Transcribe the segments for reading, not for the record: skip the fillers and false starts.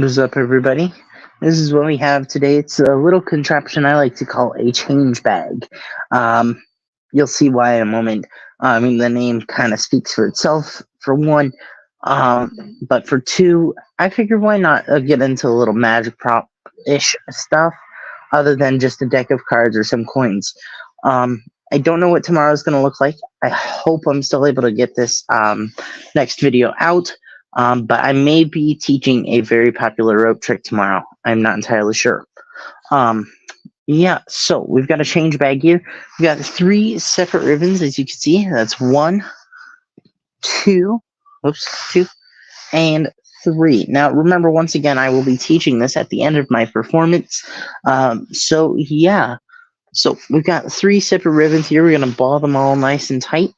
What is up, everybody? This is what we have today. It's a little contraption I like to call a change bag. Um, you'll see why in a moment. The name kind of speaks for itself, for one. But for two, I figured why not get into a little magic prop-ish stuff, other than just a deck of cards or some coins. I don't know what tomorrow's going to look like. I hope I'm still able to get this next video out. But I may be teaching a very popular rope trick tomorrow. I'm not entirely sure. So we've got a change bag here. We've got 3 separate ribbons, as you can see. That's 1, 2, and 3. Now, remember, once again, I will be teaching this at the end of my performance. So we've got 3 separate ribbons here. We're going to ball them all nice and tight.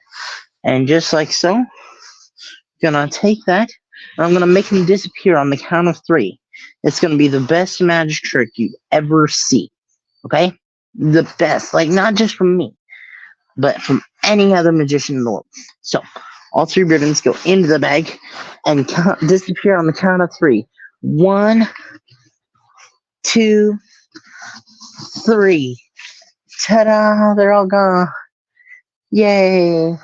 And just like so, gonna take that, and I'm gonna make them disappear on the count of 3. It's gonna be the best magic trick you ever see. Okay? The best. Like, not just from me, but from any other magician in the world. So, all 3 ribbons go into the bag and disappear on the count of 3. 1, 2, 3. Ta-da! They're all gone. Yay!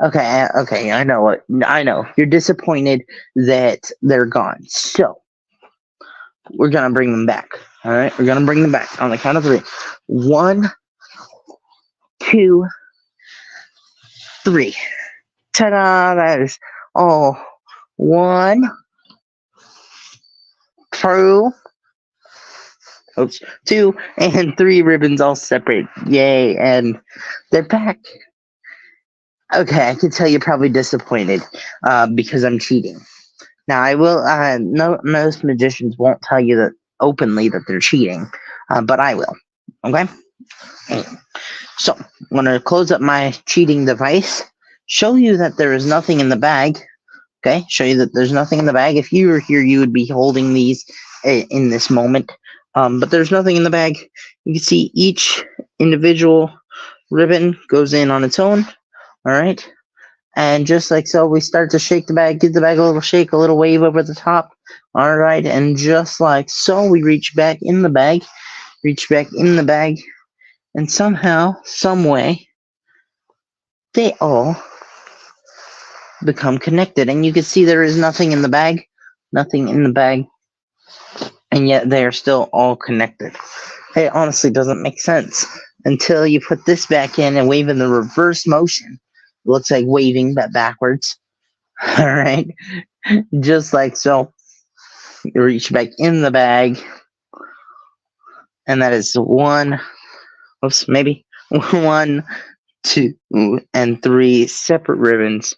Okay, I know. You're disappointed that they're gone. So, we're going to bring them back. All right? We're going to bring them back on the count of 3. 1, 2, 3. Ta-da! That is all. 1, 2, and 3 ribbons all separate. Yay, and they're back. Okay, I can tell you're probably disappointed because I'm cheating. Now, I will. Most magicians won't tell you that openly that they're cheating, but I will. Okay. So I'm gonna close up my cheating device. Show you that there is nothing in the bag. Okay. Show you that there's nothing in the bag. If you were here, you would be holding these in this moment. But there's nothing in the bag. You can see each individual ribbon goes in on its own. All right, and just like so, we start to shake the bag, give the bag a little shake, a little wave over the top. All right, and just like so, we reach back in the bag, and somehow, some way, they all become connected. And you can see there is nothing in the bag, and yet they are still all connected. It honestly doesn't make sense until you put this back in and wave in the reverse motion. It looks like waving, but backwards. All right. Just like so. You reach back in the bag. And that is 1, 2, and 3 separate ribbons.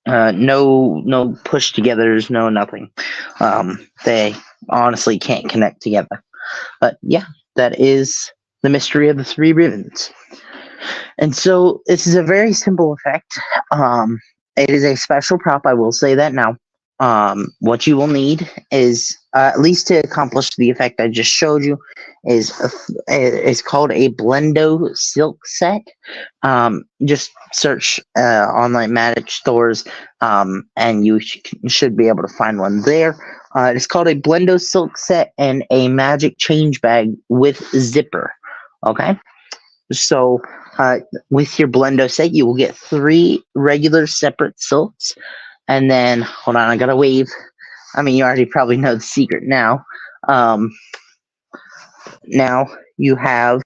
No push togethers, no nothing. They honestly can't connect together. But yeah, that is the mystery of the 3 ribbons. And so this is a very simple effect. It is a special prop, I will say that now. What you will need is, at least to accomplish the effect I just showed you, is called a Blendo silk set. Just search online magic stores, and you should be able to find one there. It's called a Blendo silk set and a magic change bag with zipper. Okay? So, with your Blendo set, you will get 3 regular separate silks. And then, hold on, I gotta wave. I mean, you already probably know the secret now. Now you have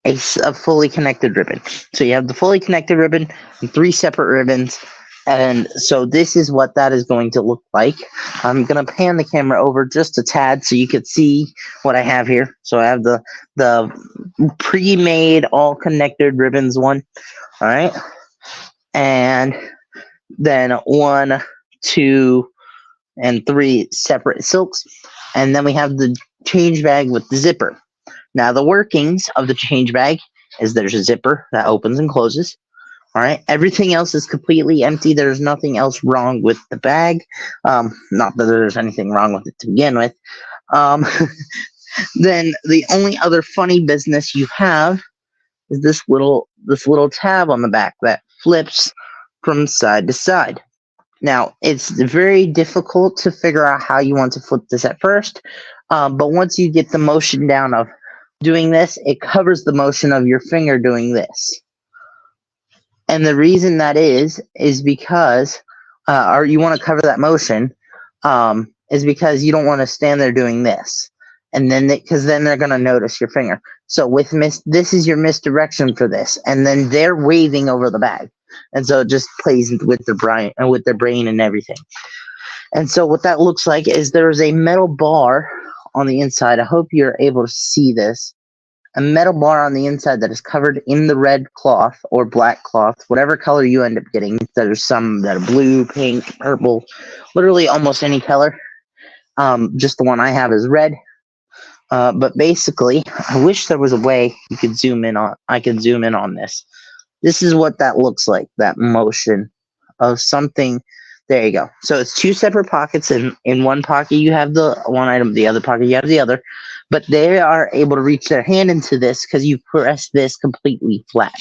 a fully connected ribbon. So you have the fully connected ribbon and 3 separate ribbons. And so this is what that is going to look like. I'm going to pan the camera over just a tad so you can see what I have here. So I have the pre-made all connected ribbons one. All right. And then 1, 2, and 3 separate silks. And then we have the change bag with the zipper. Now the workings of the change bag is there's a zipper that opens and closes. All right. Everything else is completely empty. There's nothing else wrong with the bag. Not that there's anything wrong with it to begin with. Then the only other funny business you have is this little tab on the back that flips from side to side. Now, it's very difficult to figure out how you want to flip this at first, but once you get the motion down of doing this, it covers the motion of your finger doing this. And the reason that is because, or you want to cover that motion, is because you don't want to stand there doing this. And then, because then they're going to notice your finger. So with this is your misdirection for this. And then they're waving over the bag. And so it just plays with their brain and everything. And so what that looks like is there's a metal bar on the inside. I hope you're able to see this. A metal bar on the inside that is covered in the red cloth or black cloth, whatever color you end up getting. There's some that are blue, pink, purple, literally almost any color. Just the one I have is red. But basically, I wish there was a way you could zoom in on. I could zoom in on this. This is what that looks like. That motion of something. There you go. So it's two separate pockets. In one pocket you have the one item, the other pocket you have the other. But they are able to reach their hand into this because you press this completely flat.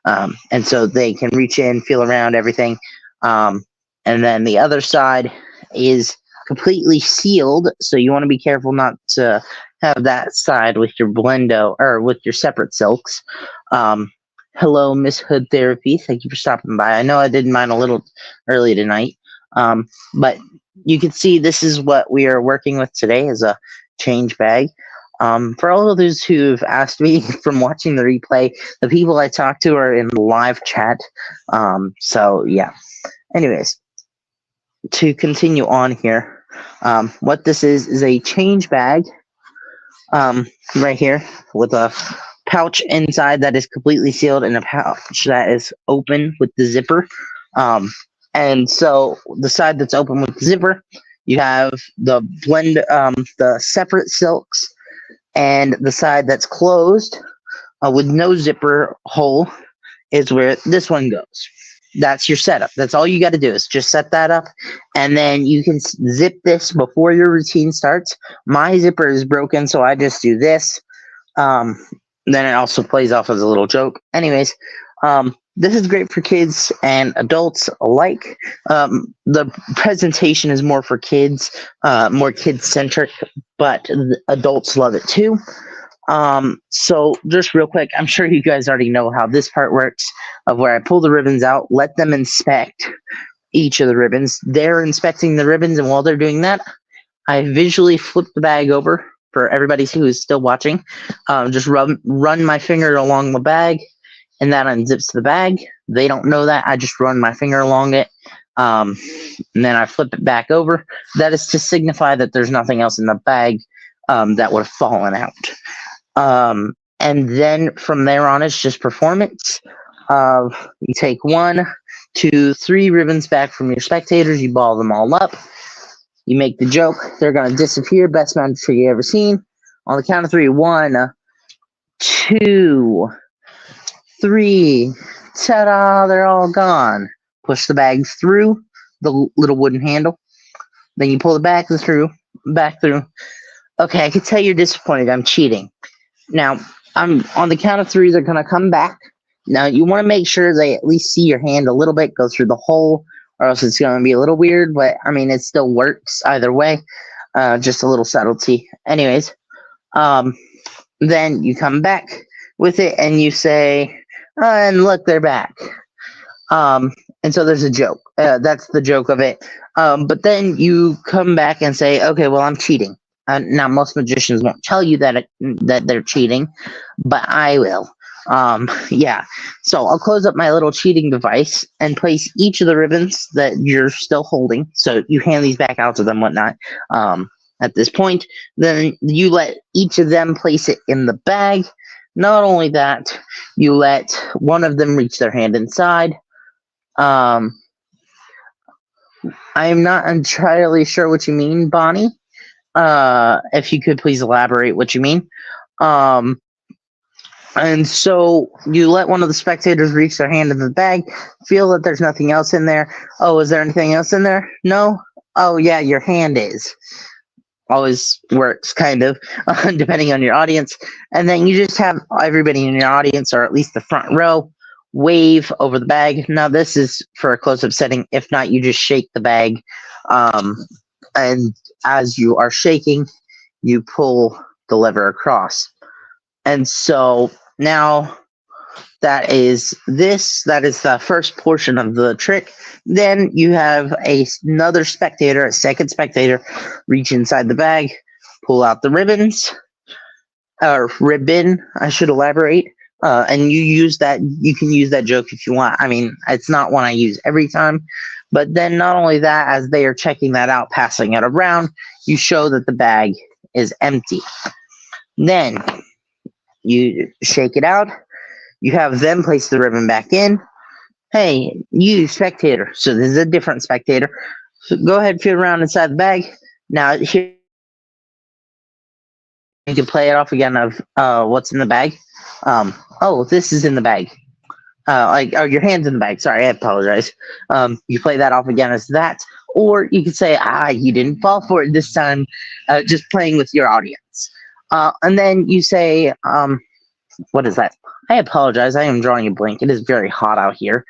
And so they can reach in, feel around everything. And then the other side is completely sealed. So you want to be careful not to have that side with your blendo or with your separate silks. Hello, Miss Hood Therapy. Thank you for stopping by. I know I did mine a little early tonight. But you can see this is what we are working with today as a change bag. For all of those who've asked me from watching the replay, the people I talk to are in the live chat. So yeah. Anyways, to continue on here, what this is a change bag right here with a pouch inside that is completely sealed and a pouch that is open with the zipper. And so the side that's open with the zipper, you have the the separate silks, and the side that's closed with no zipper hole is where this one goes. That's your setup. That's all you got to do is just set that up, and then you can zip this before your routine starts. My zipper is broken, so I just do this. Then it also plays off as a little joke. Anyways, this is great for kids and adults alike. The presentation is more for kids, more kid-centric, but adults love it too. So just real quick, I'm sure you guys already know how this part works, of where I pull the ribbons out, let them inspect each of the ribbons. They're inspecting the ribbons, and while they're doing that, I visually flip the bag over for everybody who is still watching. Just run my finger along the bag, and that unzips the bag. They don't know that. I just run my finger along it, and then I flip it back over. That is to signify that there's nothing else in the bag that would have fallen out. And then from there on, it's just performance. You take 1, 2, 3 ribbons back from your spectators. You ball them all up. You make the joke. They're going to disappear. Best magic trick you ever seen. On the count of 3. 1, 2, 3. Ta-da! They're all gone. Push the bag through the little wooden handle. Then you pull it back through. Okay, I can tell you're disappointed. I'm cheating. Now, I'm on the count of 3. They're going to come back. Now, you want to make sure they at least see your hand a little bit, go through the hole, or else it's going to be a little weird. But, I mean, it still works either way. Just a little subtlety. Anyways, then you come back with it and you say, and look, they're back. And so there's a joke. That's the joke of it. But then you come back and say, okay, well, I'm cheating. Now, most magicians won't tell you that they're cheating, but I will. Yeah. So I'll close up my little cheating device and place each of the ribbons that you're still holding. So you hand these back out to them, whatnot. At this point, then you let each of them place it in the bag. Not only that, you let one of them reach their hand inside. I am not entirely sure what you mean, Bonnie. If you could please elaborate what you mean. And so you let one of the spectators reach their hand in the bag, feel that there's nothing else in there. Oh, is there anything else in there? No? Oh, yeah, your hand is. Always works, kind of, depending on your audience. And then you just have everybody in your audience, or at least the front row, wave over the bag. Now this is for a close-up setting. If not, you just shake the bag, and as you are shaking, you pull the lever across. And so now that is the first portion of the trick. Then you have another spectator, a second spectator, reach inside the bag, pull out the ribbons, or ribbon, I should elaborate. And you can use that joke if you want. I mean, it's not one I use every time, but then not only that, as they are checking that out, passing it around, you show that the bag is empty. Then you shake it out. You have them place the ribbon back in. Hey, you spectator. So this is a different spectator. So go ahead, feel around inside the bag. Now here you can play it off again of what's in the bag. Oh, this is in the bag. Your hand's in the bag. Sorry, I apologize. You play that off again as that, or you could say, you didn't fall for it this time. Just playing with your audience, and then you say, what is that? I apologize. I am drawing a blank. It is very hot out here.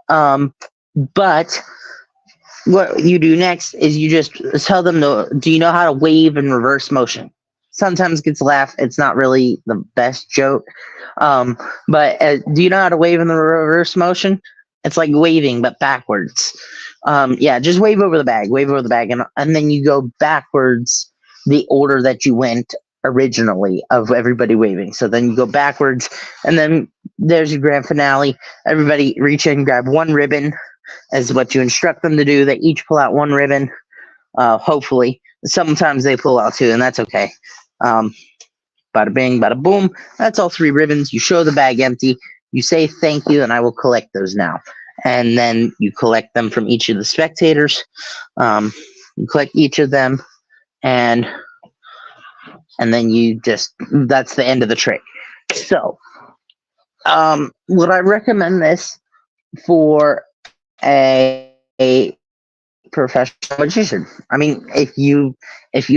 But what you do next is you just tell them, do you know how to wave in reverse motion? Sometimes gets a laugh. It's not really the best joke. But do you know how to wave in the reverse motion? It's like waving, but backwards. Just wave over the bag, and then you go backwards the order that you went originally of everybody waving. So then you go backwards, and then there's your grand finale. Everybody reach in, grab one ribbon as what you instruct them to do. They each pull out one ribbon, hopefully. Sometimes they pull out two, and that's okay. Bada bing, bada boom. That's all 3 ribbons. You show the bag empty. You say thank you, and I will collect those now. And then you collect them from each of the spectators. You collect each of them, and then that's the end of the trick. So, would I recommend this for a professional magician? I mean, if you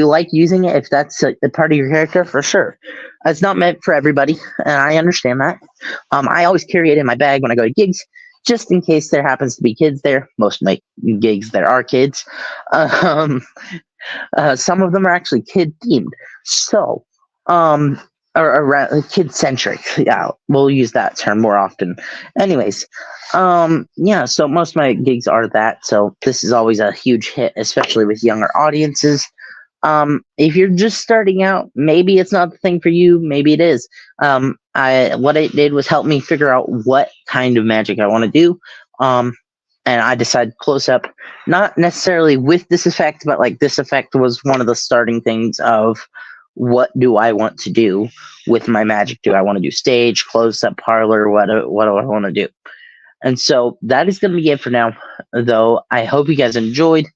like using it, if that's a part of your character, for sure. It's not meant for everybody, and I understand that. I always carry it in my bag when I go to gigs, just in case there happens to be kids there. Most of my gigs, there are kids. Some of them are actually kid themed. So, or kid centric. Yeah, we'll use that term more often. Anyways, so most of my gigs are that. So this is always a huge hit, especially with younger audiences. If you're just starting out, maybe it's not the thing for you. Maybe it is. What it did was help me figure out what kind of magic I want to do. And I decided close up, not necessarily with this effect, but like this effect was one of the starting things of what do I want to do with my magic? Do I want to do stage, close up, parlor? What do I want to do? And so that is going to be it for now, though. I hope you guys enjoyed.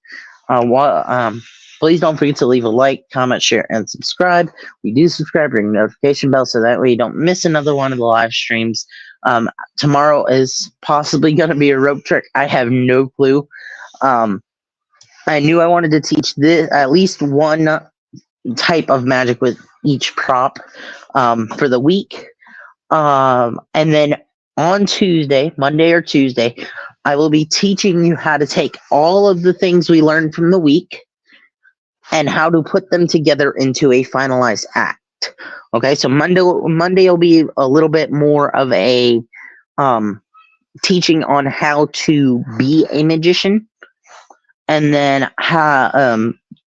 Please don't forget to leave a like, comment, share, and subscribe. We do subscribe, ring the notification bell so that way you don't miss another one of the live streams. Tomorrow is possibly going to be a rope trick. I have no clue. I knew I wanted to teach at least one type of magic with each prop for the week. And then on Tuesday, Monday or Tuesday, I will be teaching you how to take all of the things we learned from the week and how to put them together into a finalized act. Okay, so Monday will be a little bit more of a teaching on how to be a magician, and then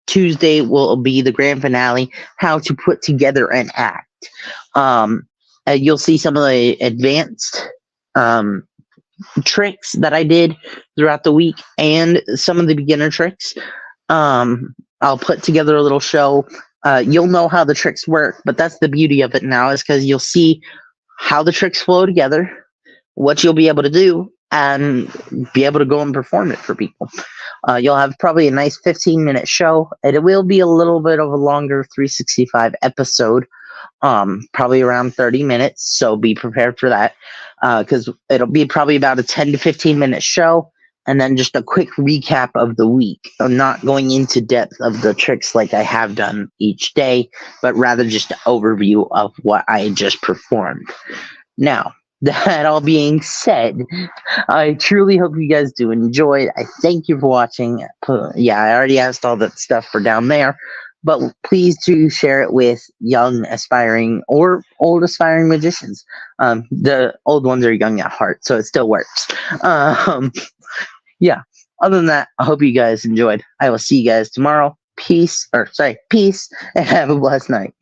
Tuesday will be the grand finale, how to put together an act. You'll see some of the advanced tricks that I did throughout the week and some of the beginner tricks. I'll put together a little show. You'll know how the tricks work, but that's the beauty of it now, is because you'll see how the tricks flow together, what you'll be able to do, and be able to go and perform it for people. You'll have probably a nice 15-minute show. It will be a little bit of a longer 365 episode, probably around 30 minutes, so be prepared for that, because it'll be probably about a 10 to 15-minute show, and then just a quick recap of the week. I'm not going into depth of the tricks like I have done each day, but rather just an overview of what I just performed. Now, that all being said, I truly hope you guys do enjoy. I thank you for watching. Yeah, I already asked all that stuff for down there, but please do share it with young aspiring or old aspiring magicians. The old ones are young at heart, so it still works. Yeah. Other than that, I hope you guys enjoyed. I will see you guys tomorrow. Peace, and have a blessed night.